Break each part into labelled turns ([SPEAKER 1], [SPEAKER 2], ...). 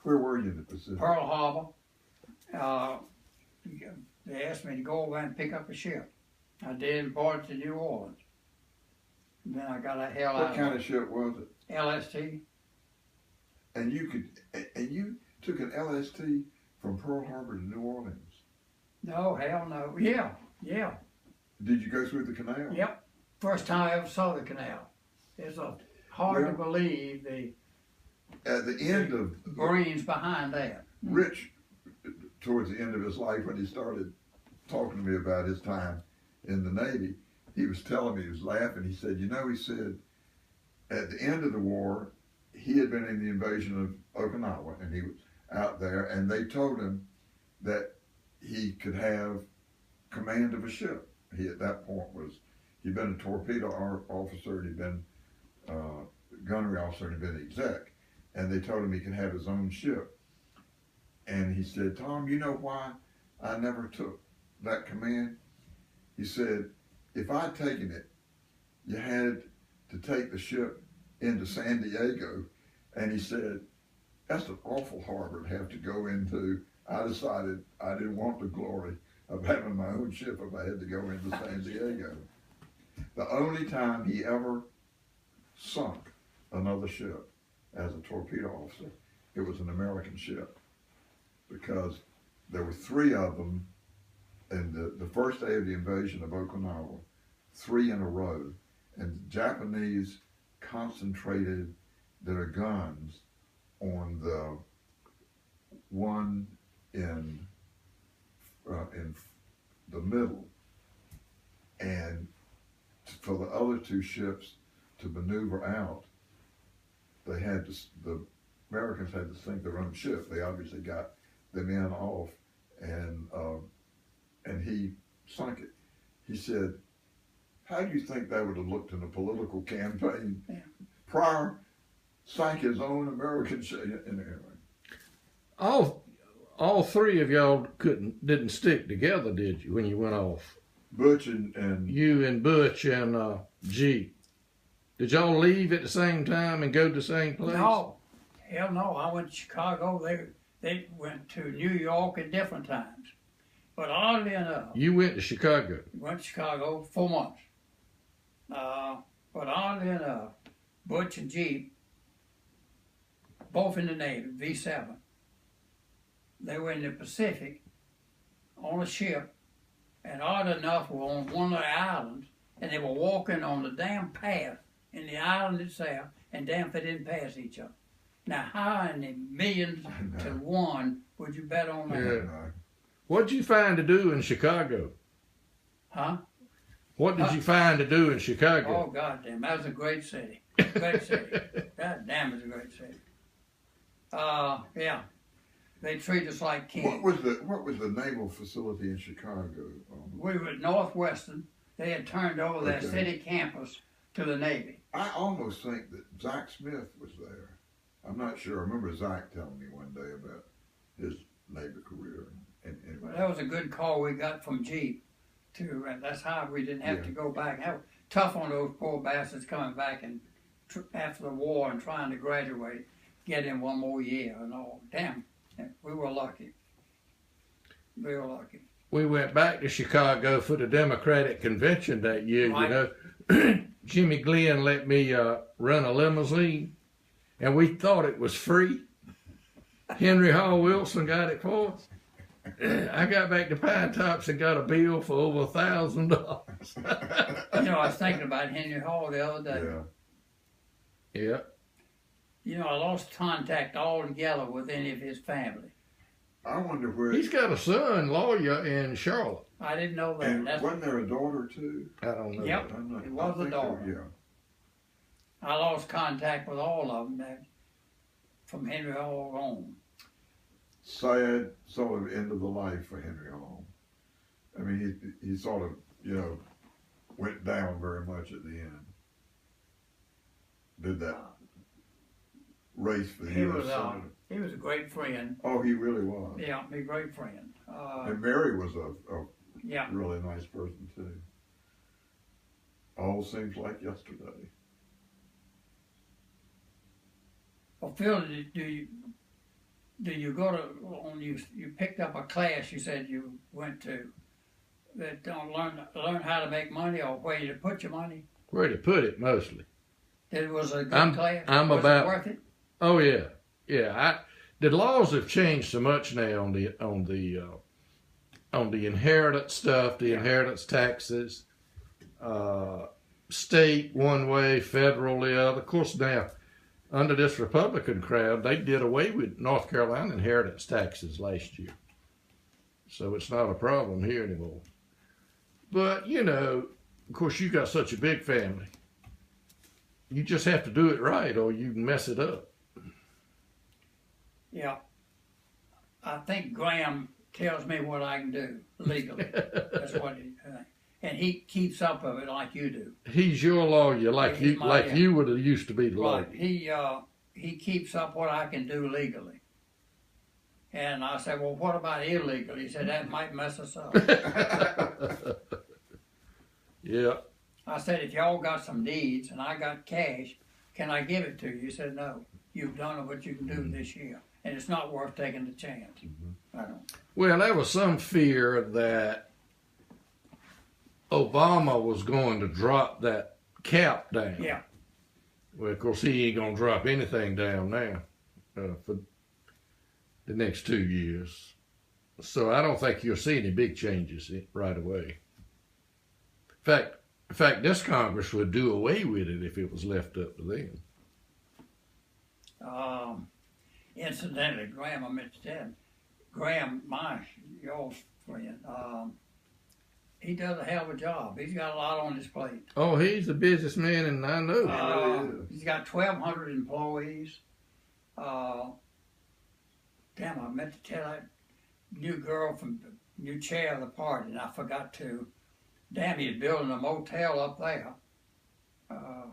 [SPEAKER 1] Where were you in the Pacific?
[SPEAKER 2] Pearl Harbor. They asked me to go over and pick up a ship. I did and brought it to New Orleans. And then I got a hell out
[SPEAKER 1] What kind of ship was it?
[SPEAKER 2] LST.
[SPEAKER 1] And you took an LST from Pearl Harbor to New Orleans?
[SPEAKER 2] No, hell no. Yeah.
[SPEAKER 1] Did you go through the canal?
[SPEAKER 2] Yep. First time I ever saw the canal. It's hard to believe
[SPEAKER 1] At the end of
[SPEAKER 2] Marines behind that.
[SPEAKER 1] Rich, towards the end of his life, when he started talking to me about his time in the Navy, he was telling me, he was laughing. He said, he said, at the end of the war, he had been in the invasion of Okinawa, and he was out there, and they told him that he could have command of a ship. He, at that point, he'd been a torpedo officer, he'd been gunnery officer, and he'd been exec. And they told him he could have his own ship. And he said, Tom, you know why I never took that command? He said, if I'd taken it, you had to take the ship into San Diego. And he said, that's an awful harbor to have to go into. I decided I didn't want the glory of having my own ship if I had to go into San Diego. The only time he ever sunk another ship as a torpedo officer, it was an American ship, because there were 3 of them in the first day of the invasion of Okinawa, 3 in a row, and the Japanese concentrated their guns on the one in the middle, and for the other 2 ships to maneuver out, they had to, the Americans had to sink their own ship. They obviously got the men off, and he sunk it. He said, how do you think that would have looked in a political campaign?
[SPEAKER 2] Yeah.
[SPEAKER 1] Pryor sank his own American ship.
[SPEAKER 3] All 3 of y'all didn't stick together, did you, when you went off?
[SPEAKER 1] Butch and
[SPEAKER 3] you and Butch and G. Did y'all leave at the same time and go to the same place?
[SPEAKER 2] No, hell no. I went to Chicago. They went to New York at different times. But oddly enough,
[SPEAKER 3] you went to Chicago.
[SPEAKER 2] Went to Chicago 4 months. But oddly enough, Butch and Jeep, both in the Navy, V7. They were in the Pacific on a ship, and odd enough, were on one of the islands, and they were walking on the damn path in the island itself, and damn if they didn't pass each other. Now, how in the millions to 1 would you bet on that?
[SPEAKER 3] Yeah. What'd you find to do in Chicago?
[SPEAKER 2] Huh?
[SPEAKER 3] What did you find to do in Chicago?
[SPEAKER 2] Oh, goddamn, that was a great city. Great city. God damn, it's a great city. Yeah. They treat us like kings.
[SPEAKER 1] What was the naval facility in Chicago?
[SPEAKER 2] We were at Northwestern. They had turned over their city campus to the Navy.
[SPEAKER 1] I almost think that Zach Smith was there. I'm not sure. I remember Zach telling me one day about his Navy career.
[SPEAKER 2] Well, that was a good call we got from Jeep, too. And that's how we didn't have to go back. That was tough on those poor bastards coming back and after the war and trying to graduate, get in 1 more year and all. Damn, we were lucky. We were lucky.
[SPEAKER 3] We went back to Chicago for the Democratic convention that year,
[SPEAKER 2] right.
[SPEAKER 3] You know. Jimmy Glenn let me run a limousine, and we thought it was free. Henry Hall Wilson got it for us. I got back to Pine Tops and got a bill for over $1,000.
[SPEAKER 2] You know, I was thinking about Henry Hall the other day.
[SPEAKER 3] Yeah.
[SPEAKER 2] You know, I lost contact altogether with any of his family.
[SPEAKER 1] I wonder where...
[SPEAKER 3] He's got a son, lawyer in Charlotte.
[SPEAKER 2] I didn't know that.
[SPEAKER 1] And wasn't there a daughter, too?
[SPEAKER 3] I don't know.
[SPEAKER 2] Yep, it was a daughter. I lost contact with all of them from Henry Hall on.
[SPEAKER 1] Sad sort of end of the life for Henry Hall. I mean, he sort of, went down very much at the end. Did that race for the U.S. Senator.
[SPEAKER 2] He was a great friend.
[SPEAKER 1] Oh, he really was.
[SPEAKER 2] Yeah, a great friend.
[SPEAKER 1] And Mary was a
[SPEAKER 2] yeah.
[SPEAKER 1] really nice person, too. All seems like yesterday.
[SPEAKER 2] Well, Phil, do you go to, you picked up a class you said you went to that don't learn how to make money or where you to put your money?
[SPEAKER 3] Where to put it mostly.
[SPEAKER 2] It was a good class?
[SPEAKER 3] Was
[SPEAKER 2] it worth it?
[SPEAKER 3] Oh yeah. Yeah. The laws have changed so much now on the inheritance stuff, the inheritance taxes, state one way, federal the other. Of course, now under this Republican crowd, they did away with North Carolina inheritance taxes last year, so it's not a problem here anymore. But of course, you got such a big family, you just have to do it right, or you can mess it up.
[SPEAKER 2] Yeah, I think Graham tells me what I can do legally. That's what he and he keeps up of it like you do.
[SPEAKER 3] He's your lawyer, like you would have used to be the lawyer.
[SPEAKER 2] Right. He keeps up what I can do legally. And I said, well, what about illegal? He said, that might mess us up.
[SPEAKER 3] Yeah.
[SPEAKER 2] I said, if y'all got some deeds and I got cash, can I give it to you? He said, no. You've done what you can do this year. And it's not worth taking the chance. I don't.
[SPEAKER 3] Well, there was some fear that Obama was going to drop that cap down.
[SPEAKER 2] Yeah.
[SPEAKER 3] Well, of course, he ain't going to drop anything down now for the next 2 years. So I don't think you'll see any big changes right away. In fact, this Congress would do away with it if it was left up to them.
[SPEAKER 2] Incidentally, Graham, I meant to tell him, Graham, your friend, he does a hell of a job. He's got a lot on his plate.
[SPEAKER 3] Oh, he's a businessman, and I know.
[SPEAKER 2] He's got 1,200 employees. Damn, I meant to tell that new girl from the new chair of the party, and I forgot to. Damn, he's building a motel up there.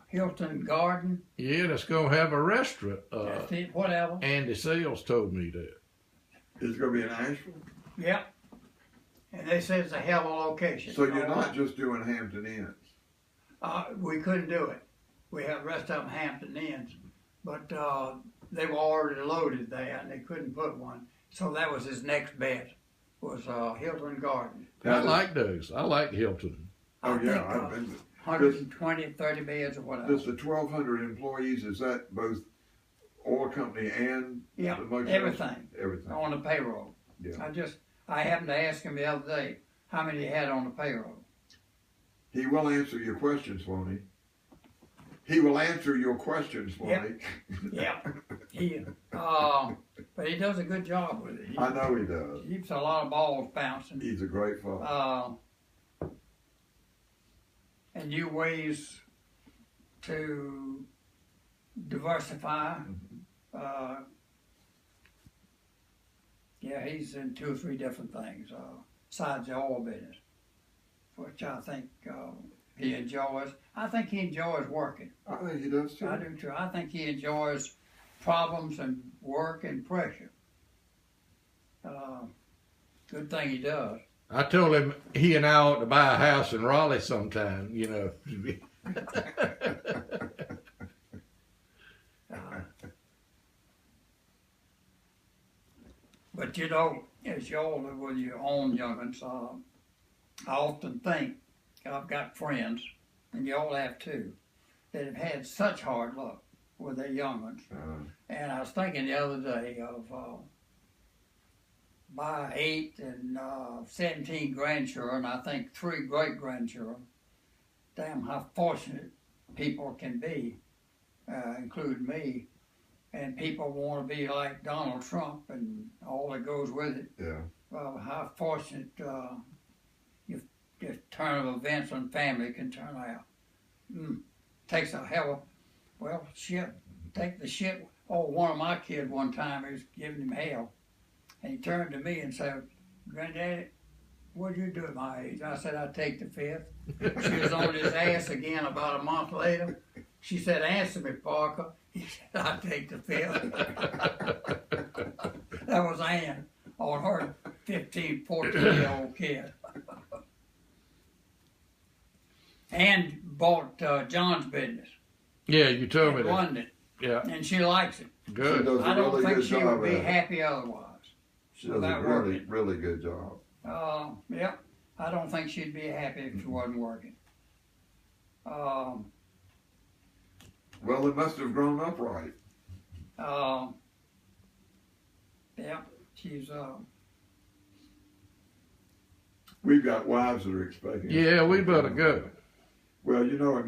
[SPEAKER 2] Hilton Garden.
[SPEAKER 3] Yeah, that's going to have a restaurant.
[SPEAKER 2] That's it, whatever.
[SPEAKER 3] Andy Sales told me that.
[SPEAKER 1] It's going to be in Asheville?
[SPEAKER 2] Yep. And they said it's a hell of a location.
[SPEAKER 1] So you're not just doing Hampton Inns?
[SPEAKER 2] We couldn't do it. We had the rest of them Hampton Inns. But they were already loaded there and they couldn't put one. So that was his next bet, was Hilton Garden.
[SPEAKER 3] I like those. I like Hilton.
[SPEAKER 1] Oh, yeah, I've been to
[SPEAKER 2] 120, 30 beds or whatever.
[SPEAKER 1] Does the 1,200 employees, is that both oil company and
[SPEAKER 2] yeah,
[SPEAKER 1] the motel?
[SPEAKER 2] Everything on the payroll.
[SPEAKER 1] Yeah.
[SPEAKER 2] I happened to ask him the other day how many he had on the payroll.
[SPEAKER 1] He will answer your questions, won't he? He will answer your questions, won't
[SPEAKER 2] he? But he does a good job with it.
[SPEAKER 1] I know he does.
[SPEAKER 2] He keeps a lot of balls bouncing.
[SPEAKER 1] He's a great fellow.
[SPEAKER 2] And new ways to diversify. Yeah, he's in 2 or 3 different things besides the oil business, which I think he enjoys. I think he enjoys working.
[SPEAKER 1] I think he does too.
[SPEAKER 2] I do too. I think he enjoys problems and work and pressure. Good thing he does.
[SPEAKER 3] I told him he and I ought to buy a house in Raleigh sometime,
[SPEAKER 2] But as you all live with your own young'uns, I often think, I've got friends, and you all have too, that have had such hard luck with their young'uns. And I was thinking the other day of my 8 and 17 grandchildren, I think 3 great-grandchildren. Damn, how fortunate people can be, including me. And people want to be like Donald Trump and all that goes with it.
[SPEAKER 1] Yeah.
[SPEAKER 2] Well, how fortunate this turn of events and family can turn out. Takes a hell of, well, shit. Take the shit. Oh, one of my kids one time, he was giving him hell. And he turned to me and said, "Granddaddy, what'd you do at my age?" I said, "I'd take the 5th. She was on his ass again about a month later. She said, "Answer me, Parker." He said, "I'd take the 5th. That was Ann on her 15, 14-year-old kid. Ann bought John's business.
[SPEAKER 3] Yeah, you told me that.
[SPEAKER 2] London.
[SPEAKER 3] Yeah.
[SPEAKER 2] And she likes it.
[SPEAKER 1] She
[SPEAKER 3] Good.
[SPEAKER 1] does a
[SPEAKER 2] I don't
[SPEAKER 1] really
[SPEAKER 2] think
[SPEAKER 1] good
[SPEAKER 2] she would
[SPEAKER 1] job
[SPEAKER 2] be
[SPEAKER 1] at it.
[SPEAKER 2] happy otherwise.
[SPEAKER 1] She does a
[SPEAKER 2] without
[SPEAKER 1] really,
[SPEAKER 2] working.
[SPEAKER 1] really good job.
[SPEAKER 2] Yeah, I don't think she'd be happy if she wasn't working.
[SPEAKER 1] Well, it must have grown up right.
[SPEAKER 2] Yeah, she's,
[SPEAKER 1] We've got wives that are expecting us.
[SPEAKER 3] Yeah, we better go.
[SPEAKER 1] Well, you know, in my